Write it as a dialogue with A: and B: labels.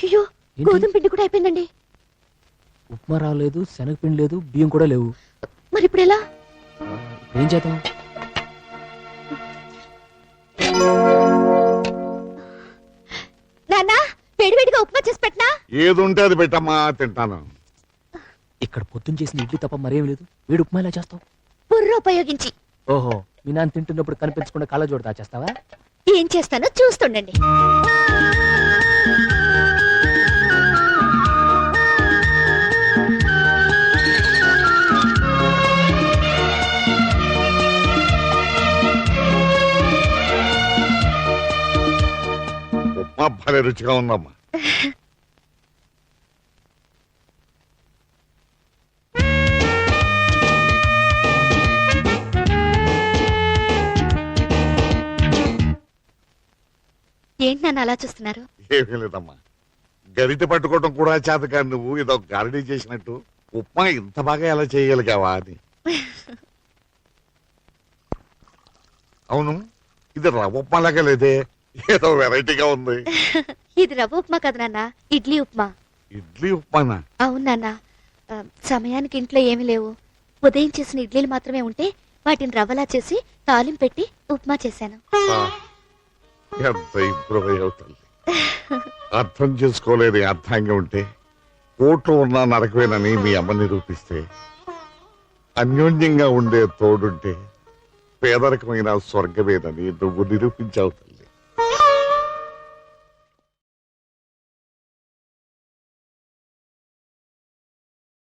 A: అయ్యో, గోధుమ పిండి కూడా అయిపోయిందండి.
B: ఉప్మా రాలేదు, శనగపిండి లేదు, బియ్యం కూడా లేవు.
A: మరి ఇప్పుడు ఎలా?
B: ఏం చేద్దాం?
A: నాన్న, వేడివేడిగా ఉప్మా చేసి పెట్టనా?
C: ఏది ఉంటే అది పెట్టమ్మా, తింటాను.
B: ఇక్కడ పొద్దున్న చేసిన ఇడ్లీ తప్ప మరేం లేదు. వేడి ఉప్మా ఎలా చేస్తావు?
A: బుర్ర ఉపయోగించి.
B: ఓహో, మీ నాన్న తింటున్నప్పుడు కనిపించకుండా కళ్ళజోడు దాచేస్తావా?
A: ఏం చేస్తానో చూస్తుండండి.
C: ఉప్మా భలే రుచిగా ఉందమ్మా.
A: ఏంటి నాన్న అలా చూస్తున్నారు?
C: ఏమీ లేదమ్మా, గరిటె పట్టుకోవడం కూడా చేత కాదు, నువ్వు ఏదో గారడీ చేసినట్టు ఉప్మా ఇంత బాగా ఎలా చేయగలిగావా అని. అవును, ఇది రవ్వ ఉప్మా లాగా లేదే, ఏదో వెరైటీగా ఉంది.
A: ఇది రవ్వ ఉప్మా కదా నాన్న, ఇడ్లీ ఉప్మా.
C: ఇడ్లీ ఉప్మానా?
A: అవును నాన్న. సమయానికి ఇంట్లో ఏమీ లేవు. ఉదయం చేసిన ఇడ్లీలు మాత్రమే ఉంటే వాటిని రవ్వలా చేసి తాలింపు పెట్టి ఉప్మా చేశాను.
C: ఎంత ఇంప్రూవ్ అయ్యావు తల్లి. అర్థం చేసుకోలేని అర్థంగా ఉంటే కోట్లు ఉన్నా నరకవేనని మీ అమ్మ నిరూపిస్తే, అన్యోన్యంగా ఉండే తోడుంటే పేదరికమైన స్వర్గమేనని నువ్వు నిరూపించావు తల్లి.